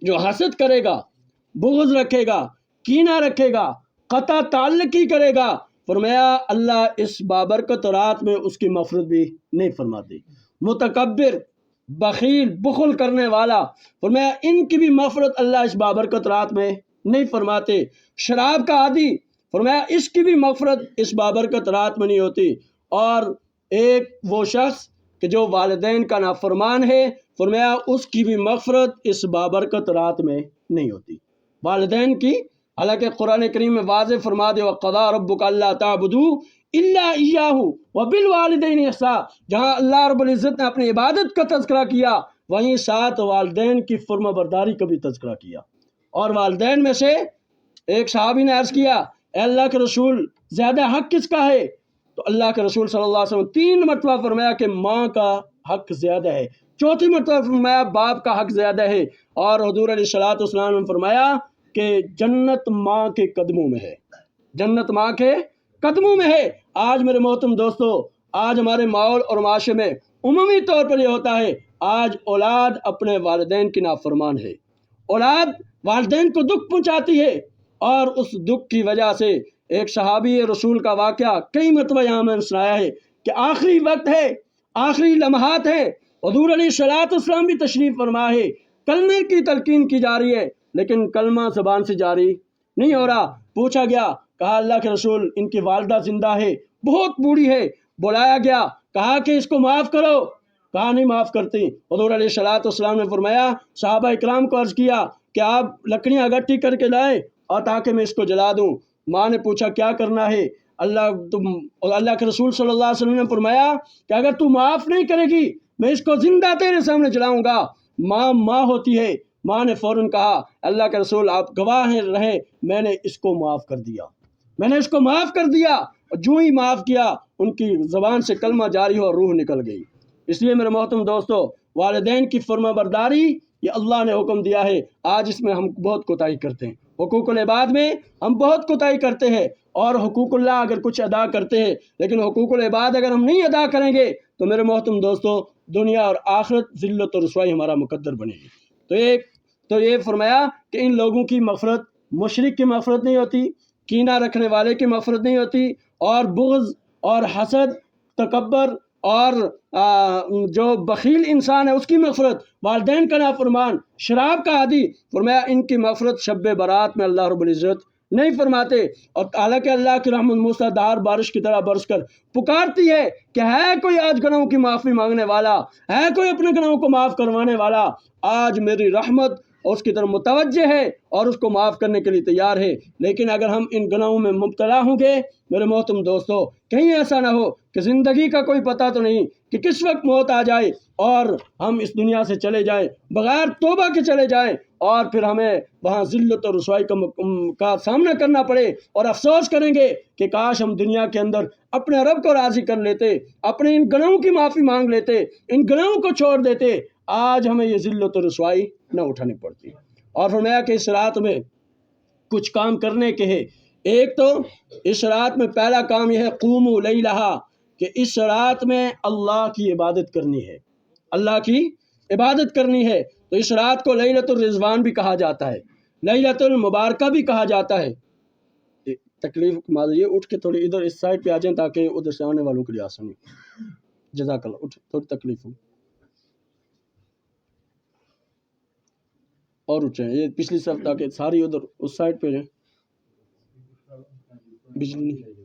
جو حسد کرے گا، بغض رکھے گا، کینہ رکھے گا، قطع تعلقی کرے گا، فرمایا اللہ اس بابرکت رات میں اس کی مغفرت بھی نہیں فرماتے۔ متکبر، بخیل، بخل کرنے والا، فرمایا ان کی بھی مغفرت اللہ اس بابرکت رات میں نہیں فرماتے۔ شراب کا عادی، فرمایا اس کی بھی مغفرت اس بابرکت رات میں نہیں ہوتی۔ اور ایک وہ شخص کہ جو والدین کا نافرمان ہے، فرمایا اس کی بھی مغفرت اس بابرکت رات میں نہیں ہوتی۔ والدین کی، حالانکہ قرآن کریم میں واضح فرما دے وَقَضَىٰ رَبُّكَ أَلَّا تَعْبُدُوا إِلَّا إِيَّاهُ وَبِالْوَالِدَيْنِ إِحْسَانًا، جہاں اللہ رب العزت نے اپنی عبادت کا تذکرہ کیا وہیں ساتھ والدین کی فرما برداری کا بھی تذکرہ کیا۔ اور والدین میں سے ایک صحابی نے عرض کیا، اے اللہ کے رسول زیادہ حق کس کا ہے؟ تو اللہ کے رسول صلی اللہ علیہ وسلم 3 مرتبہ فرمایا کہ ماں کا حق زیادہ ہے، چوتھی مرتبہ فرمایا باپ کا حق زیادہ ہے، اور حضور علیہ الصلوۃ والسلام نے فرمایا کہ جنت ماں کے قدموں میں ہے، جنت ماں کے قدموں میں ہے۔ آج میرے محترم دوستو، آج ہمارے ماحول اور معاشرے میں عمومی طور پر یہ ہوتا ہے، آج اولاد اپنے والدین کی نافرمان ہے، اولاد والدین کو دکھ پہنچاتی ہے، اور اس دکھ کی وجہ سے ایک صحابی رسول کا واقعہ کئی مرتبہ یہاں میں نے سنایا ہے کہ آخری وقت ہے، آخری لمحات ہے، حضور علیہ الصلوۃ والسلام بھی تشریف فرما ہے، کلمے کی تلقین کی جا رہی ہے، لیکن کلمہ زبان سے جاری نہیں ہو رہا۔ پوچھا گیا، کہا اللہ کے رسول ان کی والدہ زندہ ہے، بہت بوڑھی ہے، بلایا گیا، کہا کہ اس کو معاف کرو، کہا نہیں معاف کرتی۔ حضور علیہ الصلوۃ والسلام نے فرمایا، صحابہ اکرام کو عرض کیا کہ آپ لکڑیاں اکٹھی کر کے لائیں اور تاکہ میں اس کو جلا دوں۔ ماں نے پوچھا کیا کرنا ہے؟ اللہ کے رسول صلی اللہ علیہ وسلم نے فرمایا کہ اگر تو معاف نہیں کرے گی میں اس کو زندہ تیرے سامنے جلاؤں گا۔ ماں ہوتی ہے، ماں نے فوراً کہا اللہ کے رسول آپ گواہ رہے، میں نے اس کو معاف کر دیا، میں نے اس کو معاف کر دیا، اور جو ہی معاف کیا ان کی زبان سے کلمہ جاری ہو اور روح نکل گئی۔ اس لیے میرے محترم دوستو، والدین کی فرما برداری یہ اللہ نے حکم دیا ہے، آج اس میں ہم بہت کوتاہی کرتے ہیں، حقوق العباد میں ہم بہت کوتاہی کرتے ہیں، اور حقوق اللہ اگر کچھ ادا کرتے ہیں، لیکن حقوق العباد اگر ہم نہیں ادا کریں گے تو میرے محترم دوستو دنیا اور آخرت ذلت و رسوائی ہمارا مقدر بنے گی۔ تو یہ فرمایا کہ ان لوگوں کی مغفرت مشرک کی مغفرت نہیں ہوتی، کینہ رکھنے والے کی مغفرت نہیں ہوتی، اور بغض اور حسد، تکبر اور جو بخیل انسان ہے اس کی مغفرت، والدین کا نافرمان، شراب کا عادی، فرمایا ان کی مغفرت شب برات میں اللہ رب العزت نہیں فرماتے۔ اور حالانکہ اللہ کی رحمت موسیٰ دھار بارش کی طرح برس کر پکارتی ہے کہ ہے کوئی آج گناہوں کی معافی مانگنے والا، ہے کوئی اپنے گناہوں کو معاف کروانے والا، آج میری رحمت اس کی طرف متوجہ ہے اور اس کو معاف کرنے کے لیے تیار ہے۔ لیکن اگر ہم ان گناہوں میں مبتلا ہوں گے میرے محترم دوستو، کہیں ایسا نہ ہو کہ زندگی کا کوئی پتہ تو نہیں کہ کس وقت موت آ جائے اور ہم اس دنیا سے چلے جائیں، بغیر توبہ کے چلے جائیں، اور پھر ہمیں وہاں ذلت اور رسوائی کا سامنا کرنا پڑے، اور افسوس کریں گے کہ کاش ہم دنیا کے اندر اپنے رب کو راضی کر لیتے، اپنے ان گناہوں کی معافی مانگ لیتے، ان گناہوں کو چھوڑ دیتے، آج ہمیں یہ ذلت و رسوائی نہ اٹھانی پڑتی۔ اور فرمایا کہ اس رات میں کچھ کام کرنے کے ہیں، ایک تو اس رات میں پہلا کام یہ ہے قوموا لیلہا، کہ اس رات میں اللہ کی عبادت کرنی ہے، اللہ کی عبادت کرنی ہے۔ تو اس رات کو لیلۃ الرضوان بھی کہا جاتا ہے، لیلۃ المبارکہ بھی کہا جاتا ہے۔ تکلیف یہ اٹھ کے تھوڑی ادھر اس سائڈ پہ آ جائیں تاکہ ادھر سے آنے والوں کے لیے آسانی، جزاک اللہ، اٹھ تھوڑی تکلیف ہو اور اٹھیں، یہ پچھلی صف تاکہ ساری ادھر اس سائڈ پہ جائیں، بجلی نہیں۔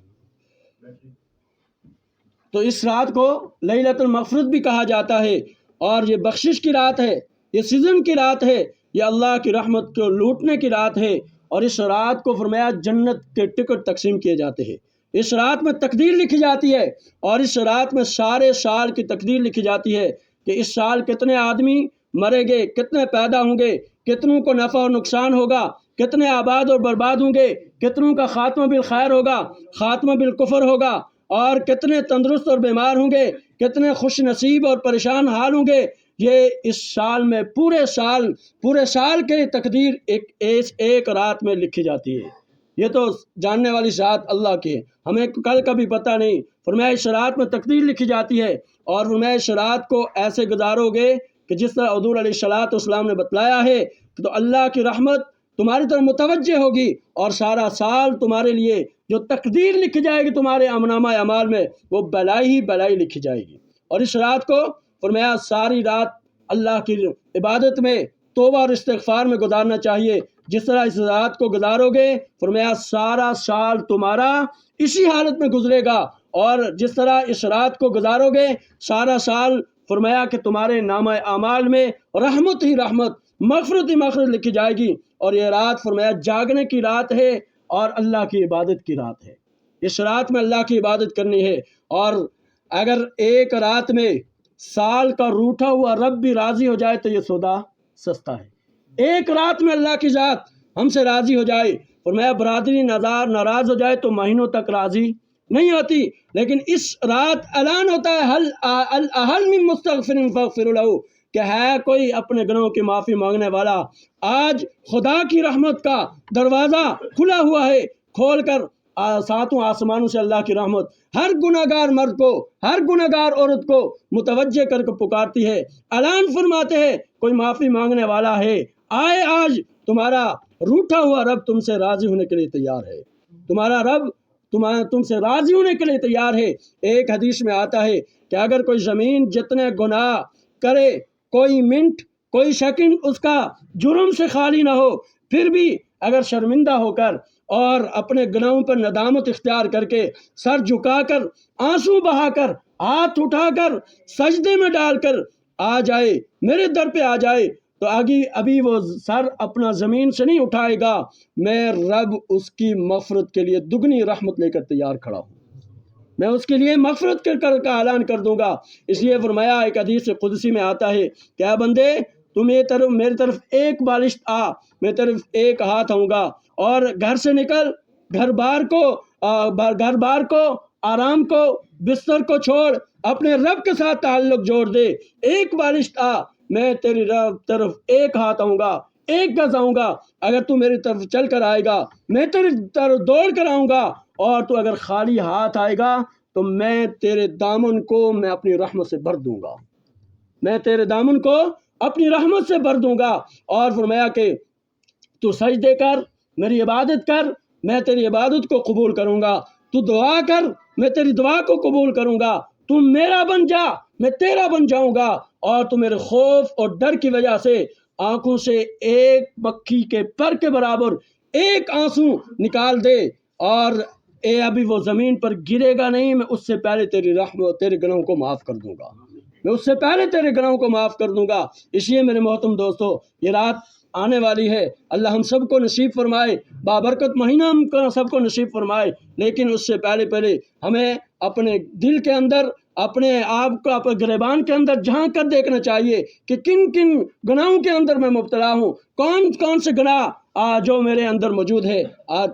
تو اس رات کو لیلۃ المغفرت بھی کہا جاتا ہے، اور یہ بخشش کی رات ہے، یہ سیزن کی رات ہے، یہ اللہ کی رحمت کو لوٹنے کی رات ہے، اور اس رات کو فرمایا جنت کے ٹکٹ تقسیم کیے جاتے ہیں۔ اس رات میں تقدیر لکھی جاتی ہے، اور اس رات میں سارے سال کی تقدیر لکھی جاتی ہے کہ اس سال کتنے آدمی مریں گے، کتنے پیدا ہوں گے، کتنوں کو نفع اور نقصان ہوگا، کتنے آباد اور برباد ہوں گے، کتنوں کا خاتمہ بالخیر ہوگا، خاتمہ بالکفر ہوگا، اور کتنے تندرست اور بیمار ہوں گے، کتنے خوش نصیب اور پریشان حال ہوں گے۔ یہ اس سال میں پورے سال کے تقدیر ایک رات میں لکھی جاتی ہے۔ یہ تو جاننے والی ذات اللہ کی ہے، ہمیں کل کا بھی پتہ نہیں۔ فرمایا اس رات میں تقدیر لکھی جاتی ہے، اور فرمایا اس رات کو ایسے گزارو گے کہ جس طرح حضور علیہ الصلوۃ والسلام نے بتلایا ہے کہ تو اللہ کی رحمت تمہاری طرف متوجہ ہوگی، اور سارا سال تمہارے لیے جو تقدیر لکھی جائے گی تمہارے امنامہ اعمال میں وہ بلائی ہی بلائی لکھی جائے گی۔ اور اس رات کو فرمایا ساری رات اللہ کی عبادت میں توبہ اور استغفار میں گزارنا چاہیے۔ جس طرح اس رات کو گزارو گے فرمایا سارا سال تمہارا اسی حالت میں گزرے گا، اور جس طرح اس رات کو گزارو گے سارا سال فرمایا کہ تمہارے نامہ اعمال میں رحمت ہی رحمت، مغفرت ہی مغفرت لکھی جائے گی۔ اور یہ رات فرمایا جاگنے کی رات ہے اور اللہ کی عبادت کی رات ہے۔ اس رات میں اللہ کی عبادت کرنی ہے، اور اگر ایک رات میں سال کا روٹھا ہوا رب بھی راضی ہو جائے تو یہ سودا سستا ہے۔ ایک رات میں اللہ کی ذات ہم سے راضی ہو جائے اور میں برادری ناراض ہو جائے تو مہینوں تک راضی نہیں ہوتی، لیکن اس رات اعلان ہوتا ہے حل من مستغفر فاغفر لہ، کہ ہے کوئی اپنے گناہوں کی معافی مانگنے والا۔ آج خدا کی رحمت کا دروازہ کھلا ہوا ہے، کھول کر ساتوں آسمانوں سے اللہ کی رحمت ہر گناہگار مرد کو، ہر گناہگار عورت کو متوجہ کر کے پکارتی ہے، اعلان فرماتے ہیں کوئی معافی مانگنے والا ہے، آئے آج تمہارا روٹھا ہوا رب تم سے راضی ہونے کے لیے تیار ہے، تمہارا رب تم سے راضی ہونے کے لیے تیار ہے۔ ایک حدیث میں آتا ہے کہ اگر کوئی زمین جتنے گناہ کرے، کوئی منٹ کوئی سیکنڈ اس کا جرم سے خالی نہ ہو، پھر بھی اگر شرمندہ ہو کر اور اپنے گناہوں پر ندامت اختیار کر کے سر جھکا کر آنسو بہا کر ہاتھ اٹھا کر سجدے میں ڈال کر آ جائے، میرے در پہ آ جائے، تو ابھی وہ سر اپنا زمین سے نہیں اٹھائے گا، میں رب اس کی مغفرت کے لیے دگنی رحمت لے کر تیار کھڑا ہوں، میں اس کے لیے مغفرت کا اعلان کر دوں گا۔ اس لیے فرمایا ایک حدیث قدسی میں آتا ہے کہ اے بندے تم میری طرف ایک بالشت آ، میں طرف ایک ہاتھ آؤں گا، اور گھر سے نکل، گھر بار کو آرام کو بستر کو چھوڑ، اپنے رب کے ساتھ تعلق جوڑ دے، ایک بالشت آ، میں تیری طرف ایک ہاتھ آؤں گا، ایک گز آؤں گا، اگر تو میری طرف چل کر آئے گا میں تیری طرف دوڑ کر آؤں گا، اور تو اگر خالی ہاتھ آئے گا تو میں تیرے دامن کو میں اپنی رحمت سے بھر دوں گا، میں تیرے دامن کو اپنی رحمت سے بھر دوں گا۔ اور فرمایا کہ تو سجدے کر، میری عبادت کر، میں تیری عبادت کو قبول کروں گا، تو دعا کر، میں تیری دعا کو قبول کروں گا، تو میرا بن جا، میں تیرا بن جاؤں گا، اور تو میرے خوف اور ڈر کی وجہ سے آنکھوں سے ایک مکھی کے پر کے برابر ایک آنسو نکال دے، اور ابھی وہ زمین پر گرے گا نہیں، میں اس سے پہلے تیری رحمت تیرے گناہوں کو معاف کر دوں گا، میں اس سے پہلے تیرے گناہوں کو معاف کر دوں گا۔ اس لیے میرے محترم دوستو، یہ رات آنے والی ہے، اللہ ہم سب کو نصیب فرمائے، بابرکت مہینہ ہم کو سب کو نصیب فرمائے، لیکن اس سے پہلے ہمیں اپنے دل کے اندر، اپنے آپ کو اپنے گریبان کے اندر جھانک کر دیکھنا چاہیے کہ کن کن گناہوں کے اندر میں مبتلا ہوں، کون کون سے گناہ جو میرے اندر موجود ہے،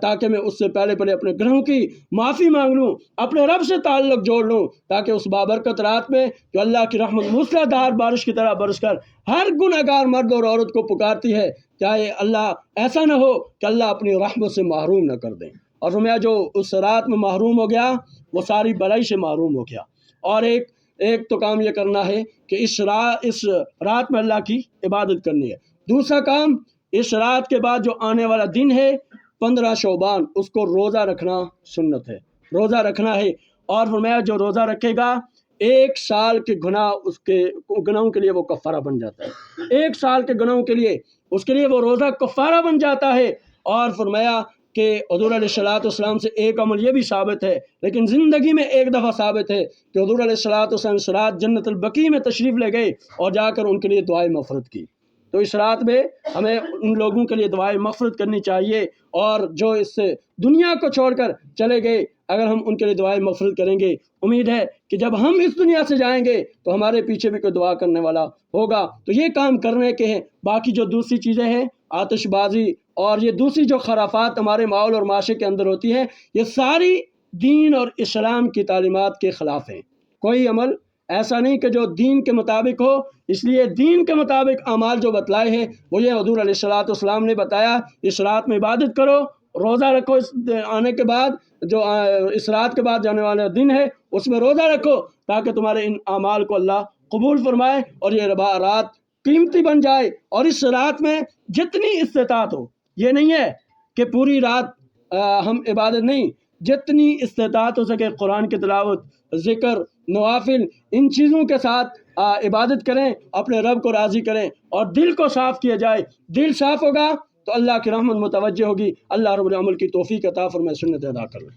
تاکہ میں اس سے پہلے اپنے گناہوں کی معافی مانگ لوں، اپنے رب سے تعلق جوڑ لوں، تاکہ اس بابرکت رات میں جو اللہ کی رحمت موسلا دھار بارش کی طرح برس کر ہر گناہگار مرد اور عورت کو پکارتی ہے، چاہے اللہ ایسا نہ ہو کہ اللہ اپنی رحمت سے محروم نہ کر دیں۔ اور میں جو اس رات میں محروم ہو گیا وہ ساری بلائی سے محروم ہو گیا۔ اور ایک تو کام یہ کرنا ہے کہ اس رات میں اللہ کی عبادت کرنی ہے۔ دوسرا کام، اس رات کے بعد جو آنے والا دن ہے 15 شعبان، اس کو روزہ رکھنا سنت ہے، روزہ رکھنا ہے۔ اور فرمایا جو روزہ رکھے گا 1 سال کے گناہوں کے لیے وہ کفارہ بن جاتا ہے، 1 سال کے گناہوں کے لیے اس کے لیے وہ روزہ کفارہ بن جاتا ہے۔ اور فرمایا کہ حضور علیہ الصلوۃ والسلام سے ایک عمل یہ بھی ثابت ہے، لیکن زندگی میں ایک دفعہ ثابت ہے کہ حضور علیہ الصلوۃ والسلام اس رات جنت البقیع میں تشریف لے گئے اور جا کر ان کے لیے دعائے مغفرت کی۔ تو اس رات میں ہمیں ان لوگوں کے لیے دعائے مغفرت کرنی چاہیے، اور جو اس سے دنیا کو چھوڑ کر چلے گئے اگر ہم ان کے لیے دعائے مغفرت کریں گے، امید ہے کہ جب ہم اس دنیا سے جائیں گے تو ہمارے پیچھے بھی کوئی دعا کرنے والا ہوگا۔ تو یہ کام کرنے کے ہیں، باقی جو دوسری چیزیں ہیں، آتش بازی اور یہ دوسری جو خرافات ہمارے ماحول اور معاشرے کے اندر ہوتی ہیں، یہ ساری دین اور اسلام کی تعلیمات کے خلاف ہیں۔ کوئی عمل ایسا نہیں کہ جو دین کے مطابق ہو، اس لیے دین کے مطابق اعمال جو بتلائے ہیں وہ یہ حضور علیہ الصلوۃ والسلام نے بتایا، اس رات میں عبادت کرو، روزہ رکھو، اس آنے کے بعد جو اس رات کے بعد جانے والا دن ہے اس میں روزہ رکھو، تاکہ تمہارے ان اعمال کو اللہ قبول فرمائے اور یہ رات قیمتی بن جائے۔ اور اس رات میں جتنی استطاعت ہو، یہ نہیں ہے کہ پوری رات ہم عبادت نہیں، جتنی استطاعت ہو سکے قرآن کی تلاوت، ذکر، نوافل، ان چیزوں کے ساتھ عبادت کریں، اپنے رب کو راضی کریں، اور دل کو صاف کیا جائے۔ دل صاف ہوگا تو اللہ کی رحمت متوجہ ہوگی، اللہ رب العمل کی توفیق عطا فرمائے، سنت ادا کریں۔